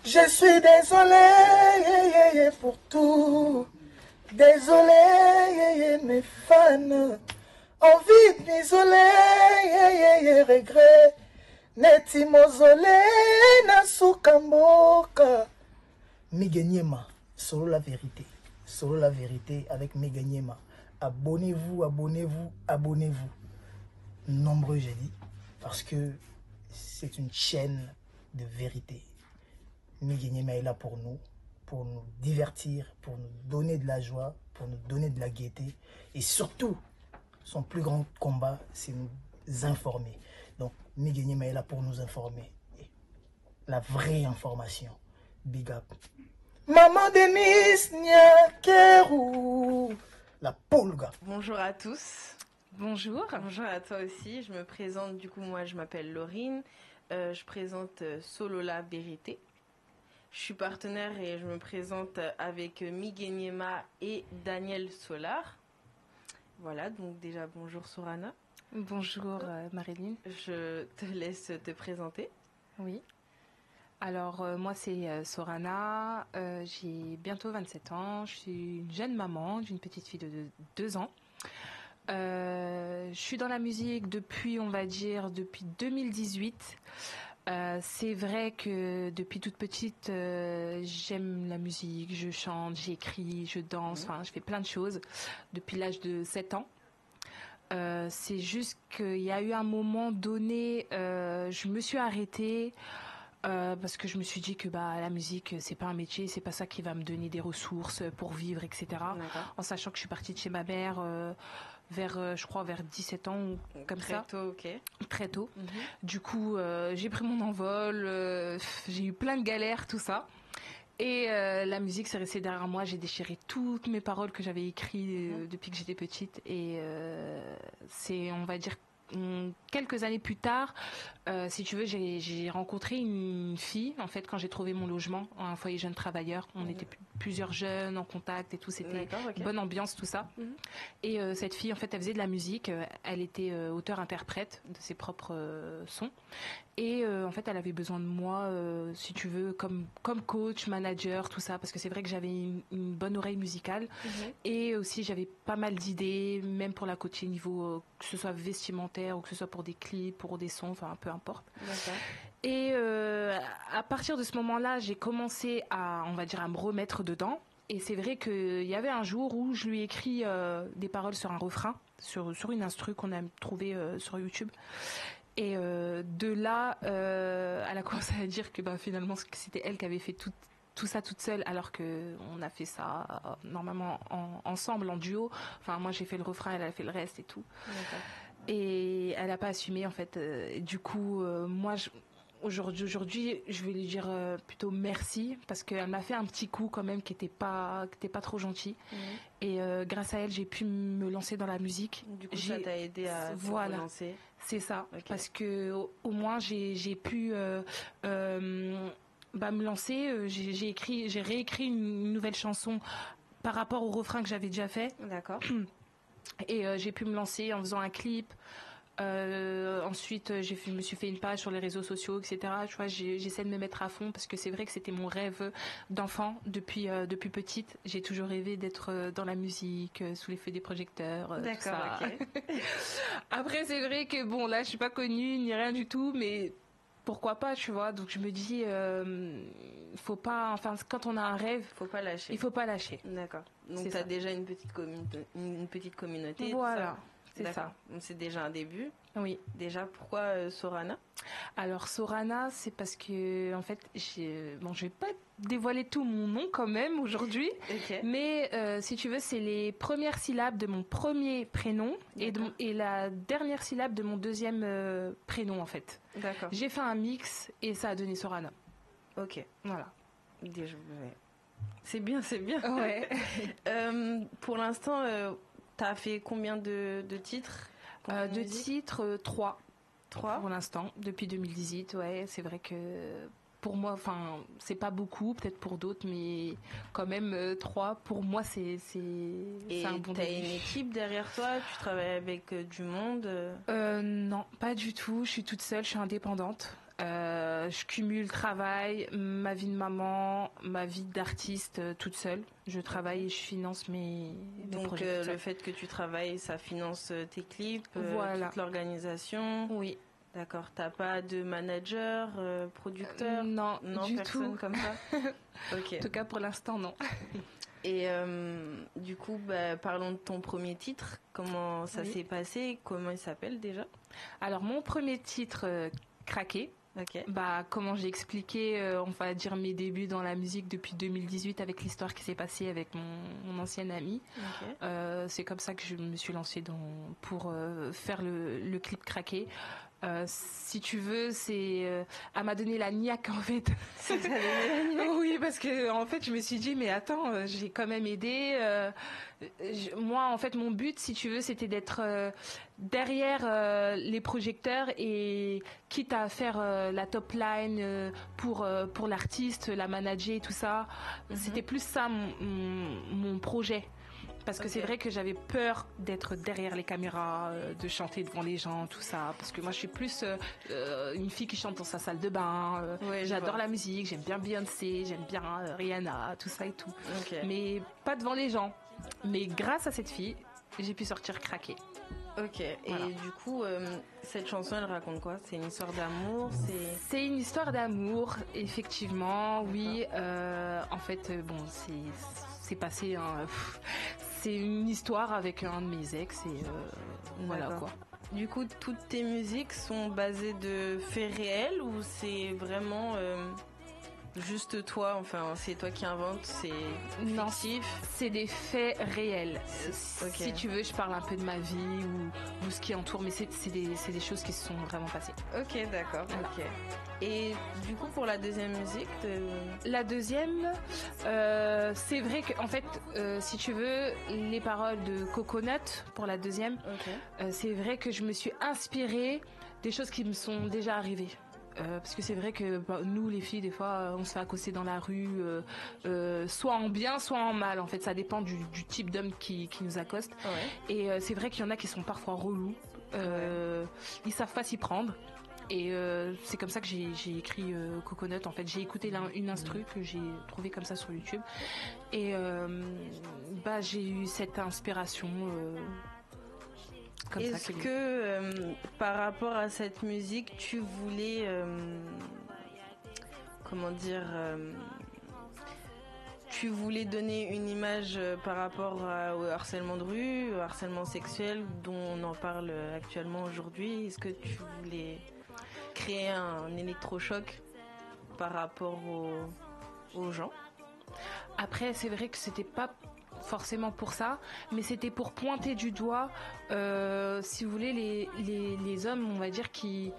Je suis désolé pour tout. Désolé mes fans. Envie de m'isoler, regret. Neti mozole na sukamboka. Miganyema, solo la vérité. Solo la vérité avec Miganyema. Abonnez-vous, abonnez-vous, abonnez-vous. Nombreux, j'ai dit. Parce que c'est une chaîne de vérité. Miganyema est là pour nous divertir, pour nous donner de la joie, pour nous donner de la gaieté. Et surtout, son plus grand combat, c'est nous informer. Donc, Miganyema est là pour nous informer. Et la vraie information. Big up. Maman Denise Nyakeru. La Polga. Bonjour à tous. Bonjour. Bonjour à toi aussi. Je me présente, du coup, moi je m'appelle Laurine. Je présente Solo la vérité. Je suis partenaire et je me présente avec Miganyema et Daniel Solar. Voilà, donc déjà bonjour Sorana. Bonjour Marilyn. Je te laisse te présenter. Oui. Alors moi c'est Sorana, j'ai bientôt 27 ans, je suis une jeune maman d'une petite fille de 2 ans. Je suis dans la musique depuis, on va dire, depuis 2018. C'est vrai que depuis toute petite, j'aime la musique, je chante, j'écris, je danse, enfin je fais plein de choses depuis l'âge de 7 ans. C'est juste qu'il y a eu un moment donné, je me suis arrêtée parce que je me suis dit que la musique c'est pas un métier, c'est pas ça qui va me donner des ressources pour vivre, etc. En sachant que je suis partie de chez ma mère je crois vers 17 ans ou comme très ça. Très tôt, ok. Très tôt. Du coup, j'ai pris mon envol, j'ai eu plein de galères, tout ça. Et la musique s'est restée derrière moi. J'ai déchiré toutes mes paroles que j'avais écrites depuis que j'étais petite. Et c'est, on va dire, quelques années plus tard, si tu veux, j'ai rencontré une fille, en fait, quand j'ai trouvé mon logement, un foyer jeune travailleur. On était plusieurs jeunes en contact et tout. C'était bonne ambiance, tout ça. Et cette fille, en fait, elle faisait de la musique. Elle était auteure-interprète de ses propres sons. Et en fait, elle avait besoin de moi, si tu veux, comme coach, manager, tout ça, parce que c'est vrai que j'avais une bonne oreille musicale. Et aussi, j'avais pas mal d'idées, même pour la coacher niveau, que ce soit vestimentaire ou que ce soit pour des clips, pour des sons, enfin, peu importe. Et à partir de ce moment-là, j'ai commencé on va dire, à me remettre dedans. Et c'est vrai qu'il y avait un jour où je lui ai écrit des paroles sur un refrain, sur une instru qu'on a trouvé sur YouTube. Et de là, elle a commencé à dire que finalement c'était elle qui avait fait tout ça toute seule, alors qu'on a fait ça normalement ensemble, en duo. Enfin, moi j'ai fait le refrain, elle a fait le reste et tout. Et elle n'a pas assumé en fait. Du coup, moi aujourd'hui, je vais lui dire plutôt merci, parce qu'elle m'a fait un petit coup quand même qui était pas trop gentil. Et grâce à elle, j'ai pu me lancer dans la musique. Du coup, ça t'a aidé à te relancer. C'est ça, parce que au moins j'ai pu me lancer. J'ai réécrit une nouvelle chanson par rapport au refrain que j'avais déjà fait. D'accord. Et j'ai pu me lancer en faisant un clip. Ensuite, je me suis fait une page sur les réseaux sociaux, etc. Tu vois, j'essaie de me mettre à fond, parce que c'est vrai que c'était mon rêve d'enfant depuis petite. J'ai toujours rêvé d'être dans la musique, sous les feux des projecteurs. D'accord, tout ça. ok. Après, c'est vrai que là, je suis pas connue ni rien du tout, mais pourquoi pas, tu vois. Donc je me dis, faut pas, enfin, quand on a un rêve, faut pas lâcher. Il faut pas lâcher. D'accord. Donc tu as déjà une petite communauté. Voilà. C'est ça. Donc c'est déjà un début. Oui. Déjà, pourquoi Sorana? Alors Sorana, c'est parce que en fait, je vais pas dévoiler tout mon nom quand même aujourd'hui, mais si tu veux, c'est les premières syllabes de mon premier prénom et la dernière syllabe de mon deuxième prénom en fait. D'accord. J'ai fait un mix et ça a donné Sorana. Ok. Voilà. Déjà, c'est bien, c'est bien. Ouais. Pour l'instant, t'as fait combien de titres? De titres, 3. 3 pour l'instant, depuis 2018. Ouais, c'est vrai que pour moi, enfin, c'est pas beaucoup, peut-être pour d'autres, mais quand même 3, pour moi, c'est un bon début. Et t'as une équipe derrière toi? Tu travailles avec du monde? Non, pas du tout. Je suis toute seule, je suis indépendante. Je cumule travail, ma vie de maman, ma vie d'artiste toute seule. Je travaille et je finance mes Donc projets. le fait que tu travailles, ça finance tes clips, Voilà. toute l'organisation. Oui. D'accord. T'as pas de manager, producteur? Non, du personne tout. comme ça. Ok. En tout cas, pour l'instant, non. Et du coup, parlons de ton premier titre. Comment ça s'est passé? Comment il s'appelle déjà? Alors, mon premier titre, Craqué. Ok. Comment j'ai expliqué, on va dire, mes débuts dans la musique depuis 2018 avec l'histoire qui s'est passée avec mon ancienne amie. Ok. C'est comme ça que je me suis lancée pour faire le clip Craqué. Si tu veux, elle m'a donné la niaque en fait. Ça t'a donné la niaque? Oui, parce que en fait, je me suis dit, mais attends, j'ai quand même aidé. Moi, en fait, mon but, si tu veux, c'était d'être derrière les projecteurs et quitte à faire la top line pour l'artiste, la manager, tout ça. C'était plus ça mon projet. Parce que c'est vrai que j'avais peur d'être derrière les caméras, de chanter devant les gens, tout ça. Parce que moi, je suis plus une fille qui chante dans sa salle de bain. J'adore la musique, j'aime bien Beyoncé, j'aime bien Rihanna, tout ça et tout. Okay. Mais pas devant les gens. Mais grâce à cette fille, j'ai pu sortir Craqué. Ok, voilà. Et du coup, cette chanson, elle raconte quoi? C'est une histoire d'amour? C'est une histoire d'amour, effectivement, oui. En fait, bon, c'est passé... c'est une histoire avec un de mes ex et voilà quoi. Du coup, toutes tes musiques sont basées de faits réels ou c'est vraiment juste toi, enfin c'est toi qui inventes, c'est fictif? Non, c'est des faits réels. Okay. Si tu veux, je parle un peu de ma vie ou ce qui entoure, mais c'est des choses qui se sont vraiment passées. Ok, d'accord. Voilà. Okay. Et du coup, pour la deuxième musique La deuxième, c'est vrai que, en fait, si tu veux, les paroles de Coconut, pour la deuxième, c'est vrai que je me suis inspirée des choses qui me sont déjà arrivées. Parce que c'est vrai que nous les filles des fois on se fait accoster dans la rue soit en bien soit en mal, en fait ça dépend du type d'homme qui nous accoste. Et c'est vrai qu'il y en a qui sont parfois relous, ils savent pas s'y prendre. Et c'est comme ça que j'ai écrit Coconut. En fait, j'ai écouté une instru que j'ai trouvée comme ça sur YouTube. Et j'ai eu cette inspiration. Est-ce que par rapport à cette musique, tu voulais, tu voulais donner une image par rapport au harcèlement de rue, au harcèlement sexuel dont on en parle actuellement aujourd'hui? Est-ce que tu voulais créer un électrochoc par rapport aux gens? Après, c'est vrai que c'était pas forcément pour ça, mais c'était pour pointer du doigt, si vous voulez, les hommes, on va dire, qui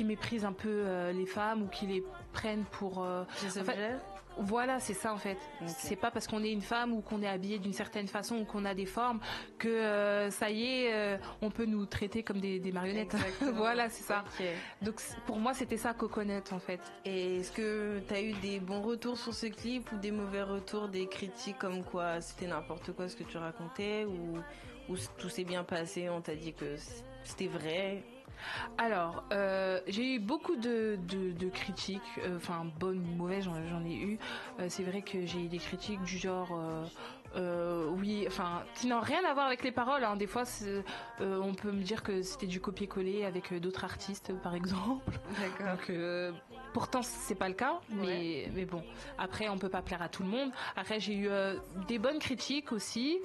méprisent un peu les femmes ou qui les prennent pour... des objets. Voilà, c'est ça en fait. Okay. C'est pas parce qu'on est une femme ou qu'on est habillé d'une certaine façon ou qu'on a des formes que ça y est, on peut nous traiter comme des marionnettes. Voilà, c'est ça. Okay. Donc pour moi, c'était ça Coconut en fait. Et est-ce que tu as eu des bons retours sur ce clip ou des mauvais retours, des critiques comme quoi c'était n'importe quoi ce que tu racontais ou tout s'est bien passé, on t'a dit que c'était vrai? Alors, j'ai eu beaucoup de critiques, enfin bonnes ou mauvaises, j'en ai eu. C'est vrai que j'ai eu des critiques du genre, oui, enfin, qui n'ont rien à voir avec les paroles. Hein. Des fois, on peut me dire que c'était du copier-coller avec d'autres artistes, par exemple. D'accord. Donc, pourtant, c'est pas le cas, mais bon. Après, on peut pas plaire à tout le monde. Après, j'ai eu des bonnes critiques aussi.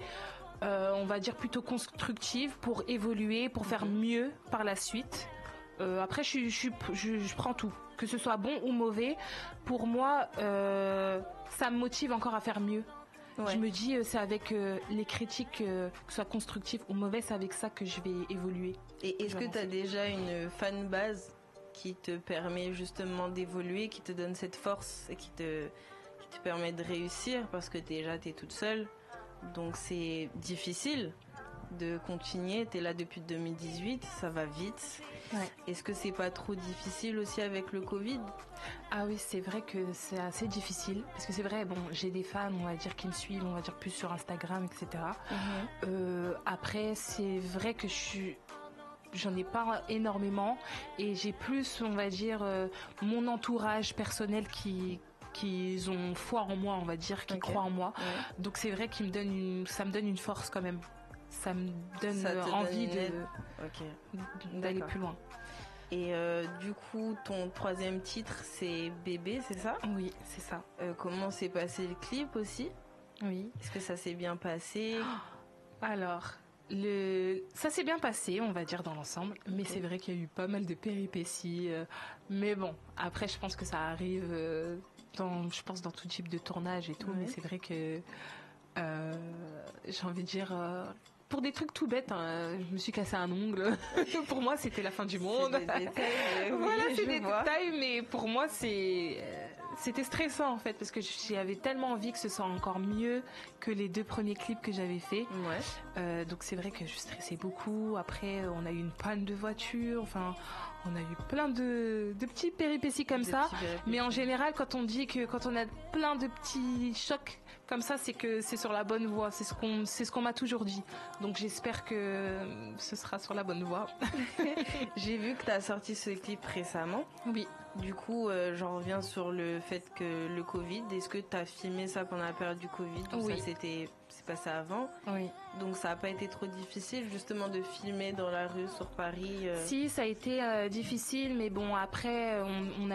On va dire plutôt constructive pour évoluer, pour faire mieux par la suite. Après, je prends tout, que ce soit bon ou mauvais. Pour moi, ça me motive encore à faire mieux. Je me dis, c'est avec les critiques, que ce soit constructif ou mauvais, c'est avec ça que je vais évoluer. Et est-ce que tu as déjà une fan base qui te permet justement d'évoluer, qui te donne cette force et qui te permet de réussir parce que déjà tu es toute seule? Donc c'est difficile de continuer, t'es là depuis 2018, ça va vite. Est-ce que c'est pas trop difficile aussi avec le Covid? Ah oui, c'est vrai que c'est assez difficile, parce que c'est vrai, bon, j'ai des fans, on va dire, qui me suivent, on va dire plus sur Instagram, etc. Après, c'est vrai que j'en ai pas énormément et j'ai plus, on va dire, mon entourage personnel qui ont foi en moi, on va dire, qui croient en moi. Ouais. Donc c'est vrai qu'il me donne ça me donne une force quand même. Ça me donne Ça te envie donne une aide. d'aller D'accord. plus loin. Et du coup, ton troisième titre, c'est Bébé, c'est ça? Oui, c'est ça. Comment s'est passé le clip aussi? Oui. Est-ce que ça s'est bien passé? Alors, ça s'est bien passé, on va dire, dans l'ensemble, mais c'est vrai qu'il y a eu pas mal de péripéties. Mais bon, après, je pense que ça arrive dans tout type de tournage et tout, Ouais. mais c'est vrai que j'ai envie de dire, pour des trucs tout bêtes, hein, je me suis cassé un ongle. Pour moi, c'était la fin du monde. C'est des détails, Voilà, oui, c'est je des vois. détails, mais pour moi, c'était stressant en fait, parce que j'avais tellement envie que ce soit encore mieux que les 2 premiers clips que j'avais faits. Ouais. Donc c'est vrai que je stressais beaucoup. Après, on a eu une panne de voiture. Enfin, on a eu plein de petits péripéties comme Des ça. petits péripéties. Mais en général, quand on dit que quand on a plein de petits chocs comme ça, c'est que c'est sur la bonne voie. C'est ce qu'on m'a toujours dit. Donc j'espère que ce sera sur la bonne voie. J'ai vu que tu as sorti ce clip récemment. Oui. Du coup, j'en reviens sur le fait que le Covid, est-ce que tu as filmé ça pendant la période du Covid ou Oui. ça c'est passé avant? Oui. Donc ça n'a pas été trop difficile justement de filmer dans la rue sur Paris Si, ça a été difficile, mais bon, après, on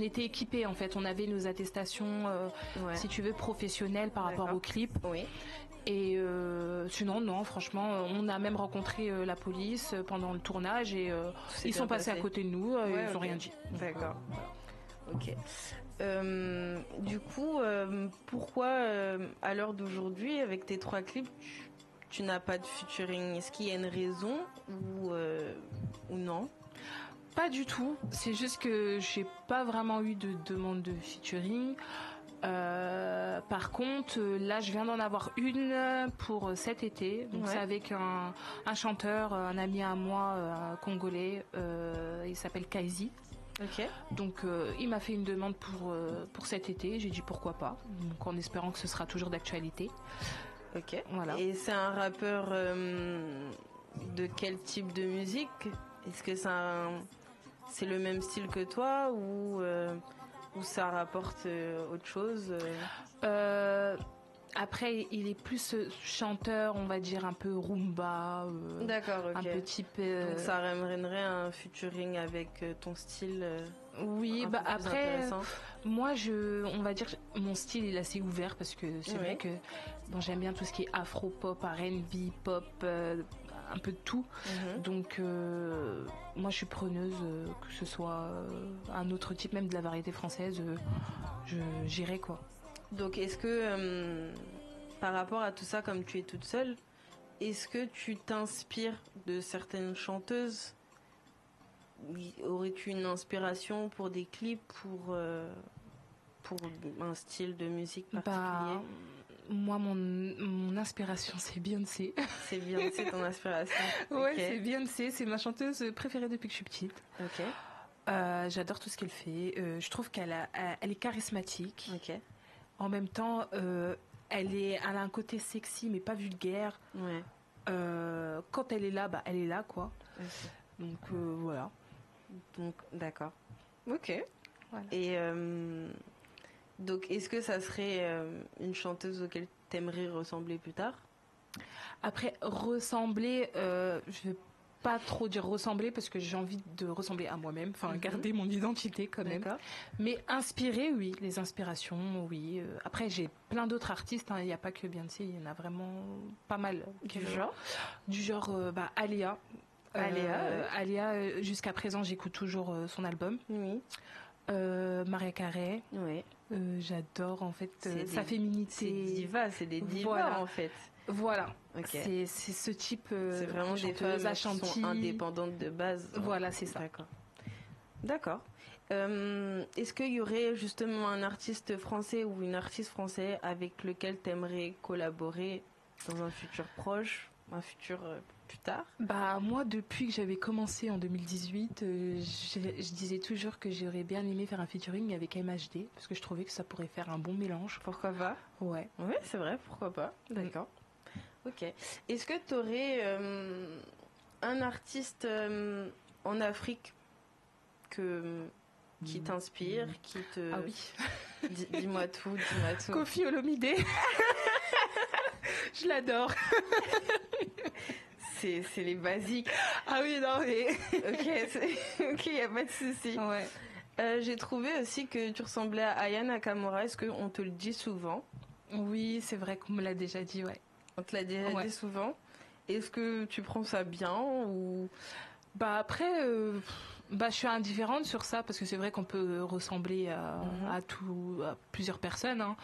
était équipés en fait. On avait nos attestations, Ouais. si tu veux, professionnelles par rapport D'accord. au clip. Oui. Et sinon, non, franchement, on a même rencontré la police pendant le tournage et s'est ils sont bien passés à passé. côté de nous, Ouais, ils n'ont ok. rien dit. D'accord. Ok. Du coup, pourquoi à l'heure d'aujourd'hui, avec tes 3 clips, tu n'as pas de featuring? Est-ce qu'il y a une raison ou non? Pas du tout, c'est juste que j'ai pas vraiment eu de demande de featuring. Par contre, là, je viens d'en avoir une pour cet été. Donc, Ouais. c'est avec un chanteur, un ami à moi, un congolais. Il s'appelle Kaizi. Ok. Donc, il m'a fait une demande pour cet été. J'ai dit pourquoi pas. Donc, en espérant que ce sera toujours d'actualité. Ok. Voilà. Et c'est un rappeur de quel type de musique? Est-ce que c'est le même style que toi ou ça rapporte autre chose Après, il est plus chanteur, on va dire un peu rumba. D'accord, ok. Un peu type. Donc ça ramènerait un featuring avec ton style. Oui, un bah peu plus après, intéressant. moi, on va dire, mon style il est assez ouvert parce que c'est vrai que bon, j'aime bien tout ce qui est afro-pop, R&B, pop, un peu de tout. Mhm. Donc, moi, je suis preneuse, que ce soit un autre type, même de la variété française, j'irai quoi. Donc est-ce que par rapport à tout ça, comme tu es toute seule, est-ce que tu t'inspires de certaines chanteuses? Aurais-tu une inspiration pour des clips, pour un style de musique particulier? Moi, mon inspiration, c'est Beyoncé. C'est bien, c'est ton inspiration. Ouais, Ok. c'est Beyoncé, c'est ma chanteuse préférée depuis que je suis petite. Ok. J'adore tout ce qu'elle fait. Je trouve elle est charismatique. Ok. En même temps, elle a un côté sexy, mais pas vulgaire. Ouais. Quand elle est là, bah, elle est là, quoi. Ok. Donc, voilà. Donc, d'accord. Ok. Voilà. Et donc, est-ce que ça serait une chanteuse auquel t'aimerais ressembler plus tard? Après, ressembler, je vais pas trop dire ressembler parce que j'ai envie de ressembler à moi-même, enfin garder mon identité quand même. D'accord. Mais inspirer, oui, les inspirations, oui. Après, j'ai plein d'autres artistes, hein. Il n'y a pas que Beyoncé, il y en a vraiment pas mal. Du genre, Alia. Alia, jusqu'à présent, j'écoute toujours son album. Oui. Maria Carey. Oui. J'adore en fait sa C'est féminité. c'est des divas Voilà. en fait. Voilà. Ok. C'est ce type C'est vraiment des chanteuse femmes Ashanti. qui sont indépendantes de base. Voilà, c'est ça. D'accord. D'accord. Est-ce qu'il y aurait justement un artiste français ou une artiste française avec lequel tu aimerais collaborer dans un futur proche, un futur plus tard? Bah moi, depuis que j'avais commencé en 2018, je disais toujours que j'aurais bien aimé faire un featuring avec MHD parce que je trouvais que ça pourrait faire un bon mélange. Pourquoi pas? Ouais. Oui, c'est vrai, pourquoi pas. D'accord. Ok. Est-ce que tu aurais Un artiste en Afrique qui t'inspire, qui te... Ah oui. Dis-moi tout, dis-moi tout. Koffi Olomide. Je l'adore. C'est les basiques. Ah oui, non, mais... Ok, y a pas de souci. Ouais. J'ai trouvé aussi que tu ressemblais à Aya Nakamura. Est-ce qu'on te le dit souvent? Oui, c'est vrai qu'on me l'a déjà dit, ouais. On te l'a déjà dit souvent. Est-ce que tu prends ça bien ou... Bah après, je suis indifférente sur ça parce que c'est vrai qu'on peut ressembler à plusieurs personnes. Hein.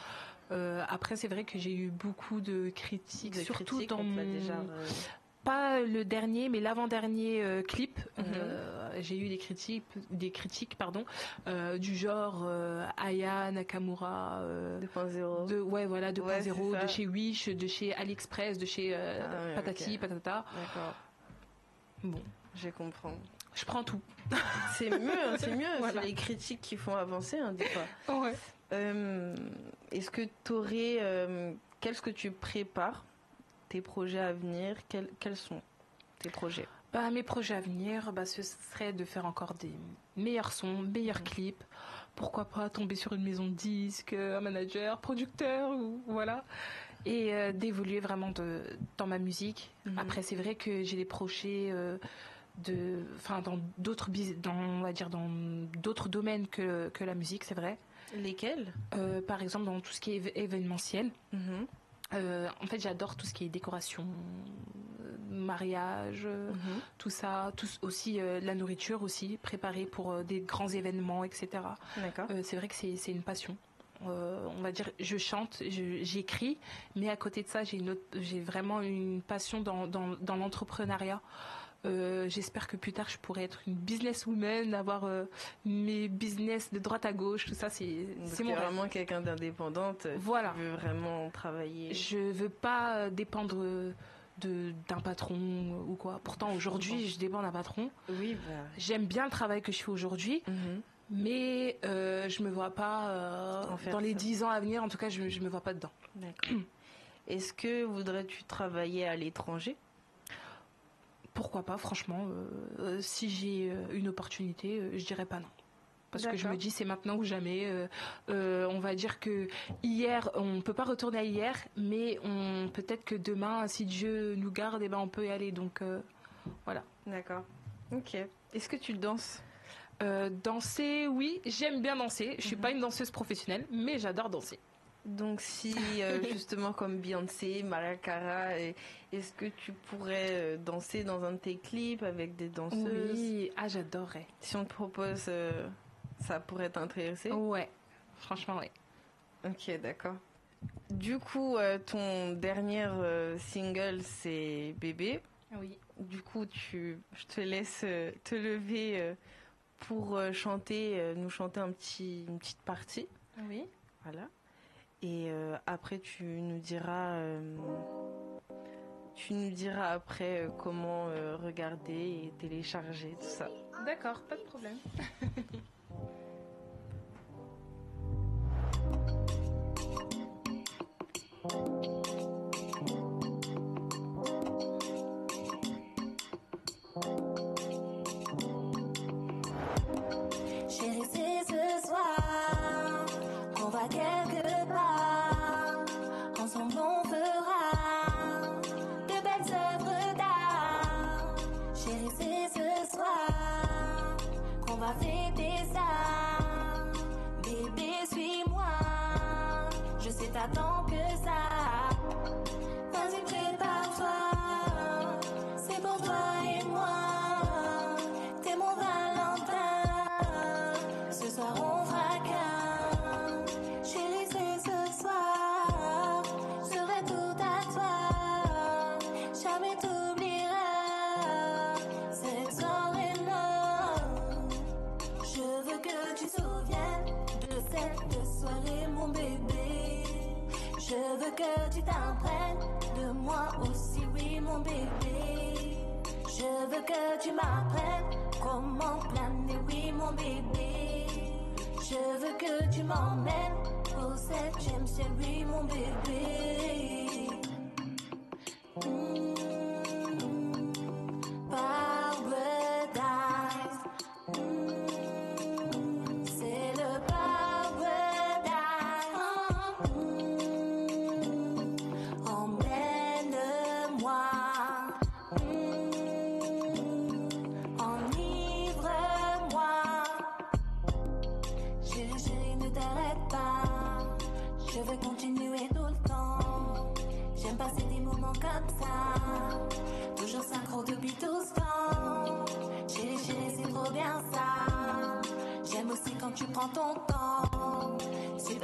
Après, c'est vrai que j'ai eu beaucoup de critiques, surtout dans mon... Pas le dernier, mais l'avant-dernier clip. J'ai eu des critiques, du genre Aya Nakamura 2.0. Ouais, voilà, 2.0, de chez Wish, de chez AliExpress, de chez Patati, Patata. D'accord. Bon, je comprends. Je prends tout. C'est mieux, voilà. C'est les critiques qui font avancer, hein, des fois. Ouais. Est-ce que qu'est-ce que tu prépares? Tes projets à venir, quels sont tes projets? Mes projets à venir, ce serait de faire encore des meilleurs sons, meilleurs clips. Pourquoi pas tomber sur une maison de disques, un manager, producteur, ou voilà. Et d'évoluer vraiment dans ma musique. Après, c'est vrai que j'ai des projets dans d'autres domaines que la musique, c'est vrai. Lesquels? Par exemple, dans tout ce qui est événementiel. En fait, j'adore tout ce qui est décoration, mariage, tout ça, aussi la nourriture aussi, préparée pour des grands événements, etc. D'accord. C'est vrai que c'est une passion. On va dire, je chante, j'écris, mais à côté de ça, j'ai vraiment une passion dans l'entrepreneuriat. J'espère que plus tard je pourrai être une businesswoman, avoir mes business de droite à gauche, tout ça, c'est mon rêve. Vraiment quelqu'un d'indépendante. Voilà. Tu veux vraiment travailler. Je veux pas dépendre d'un patron ou quoi. Pourtant aujourd'hui je dépends d'un patron. Oui. J'aime bien le travail que je fais aujourd'hui. Mais je me vois pas dans les 10 ans à venir, en tout cas je me vois pas dedans. D'accord. Est-ce que voudrais-tu travailler à l'étranger? Pourquoi pas, franchement. Si j'ai une opportunité, je dirais pas non. Parce que je me dis c'est maintenant ou jamais. On va dire que hier, on peut pas retourner à hier, mais peut-être que demain, si Dieu nous garde, on peut y aller. Donc voilà. D'accord. Ok. Est-ce que tu danses? Danser, oui, j'aime bien danser. Je suis pas une danseuse professionnelle, mais j'adore danser. Donc si justement comme Beyoncé, Mariah Carey, est-ce que tu pourrais danser dans un de tes clips avec des danseuses? Oui, j'adorerais. Si on te propose, ça pourrait t'intéresser? Ouais, franchement oui. Ok, d'accord. Du coup, ton dernier single c'est Bébé. Oui. Du coup, je te laisse te lever pour nous chanter une petite partie. Oui. Voilà. Et après, tu nous diras après comment regarder et télécharger tout ça. D'accord, pas de problème. Chérie, c'est ce soir qu'on va quelque part. Ensemble on fera de belles œuvres d'art. Chérie, c'est ce soir qu'on va fêter ça. Bébé, suis-moi, je sais t'attends que ça. Vas-y, prépare-toi, c'est pour toi et moi. T'es mon Valentin, ce soir on fera qu'un. Chérie, c'est ce soir, je serai tout à toi. Jamais t'oublieras cette soirée-là. Je veux que tu te souviennes de cette soirée, mon bébé. Je veux que tu t'imprègnes de moi aussi, oui, mon bébé. Je veux que tu m'apprennes comment planer, oui, mon bébé. Je veux que tu m'emmènes au 7e ciel, oui, mon bébé. Par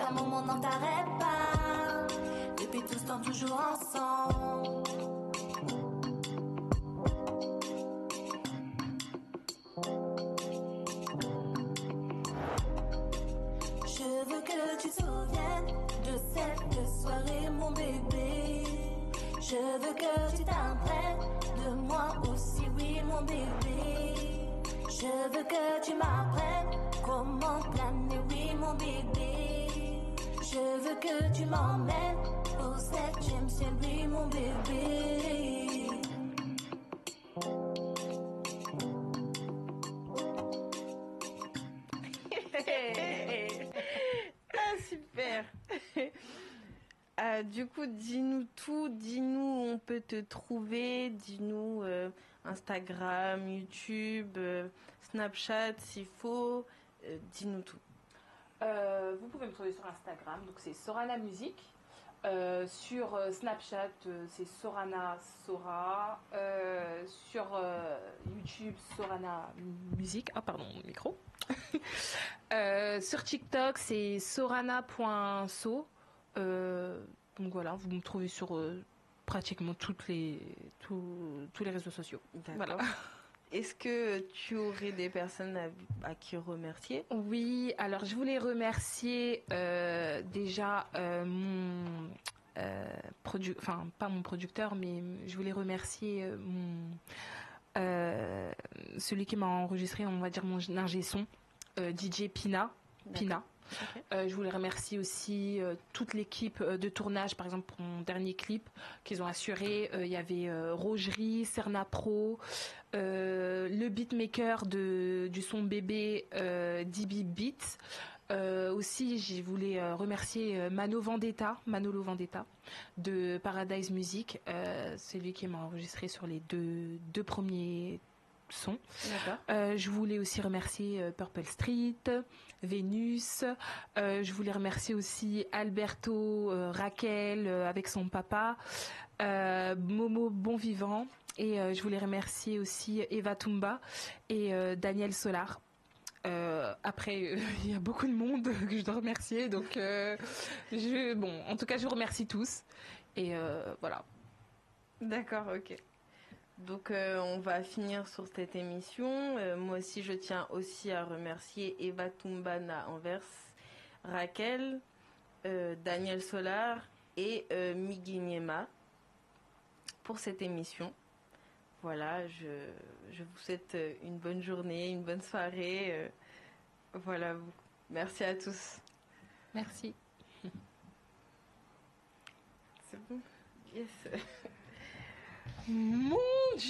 L'amour, on n'en t'arrête pas. Depuis tout ce temps, toujours ensemble. Je veux que tu te souviennes de cette soirée, mon bébé. Je veux que tu t'imprègnes de moi aussi, oui, mon bébé. Je veux que tu m'apprennes comment planer, oui, mon bébé. Je veux que tu m'emmènes au 7e ciel, oui, mon bébé. Ah, super. Du coup, dis-nous tout, dis-nous où on peut te trouver, dis-nous Instagram, YouTube, Snapchat s'il faut, dis-nous tout. Vous pouvez me trouver sur Instagram, donc c'est Sorana Musique. Sur Snapchat, c'est Sorana Sora. Sur YouTube, Sorana Musique. Ah, pardon, mon micro. Sur TikTok, c'est sorana.so. Donc voilà, vous me trouvez sur pratiquement tous les réseaux sociaux. D'accord. Voilà. Est-ce que tu aurais des personnes à qui remercier? Oui, alors je voulais remercier déjà mon pas mon producteur, mais je voulais remercier celui qui m'a enregistré, on va dire mon ingé son, DJ Pina. Pina. Okay. Je voulais remercier aussi toute l'équipe de tournage, par exemple pour mon dernier clip qu'ils ont assuré. Il y avait Rogerie, Cerna Pro, le beatmaker du son bébé DB Beats. Aussi, je voulais remercier Manolo Vendetta de Paradise Music. C'est lui qui m'a enregistré sur les deux premiers sons. Je voulais aussi remercier Purple Street, Vénus. Je voulais remercier aussi Alberto, Raquel avec son papa, Momo Bon Vivant. Et je voulais remercier aussi Eva Tumba et Daniel Solar. Après, il y a beaucoup de monde que je dois remercier. Donc, en tout cas, je vous remercie tous. Et voilà. D'accord, ok. Donc on va finir sur cette émission. Moi aussi je tiens aussi à remercier Eva Tumbana Anvers, Raquel, Daniel Solar et Migui Niema pour cette émission. Voilà, je vous souhaite une bonne journée, une bonne soirée. Voilà, merci à tous. Merci. C'est bon? Yes. Mon Dieu!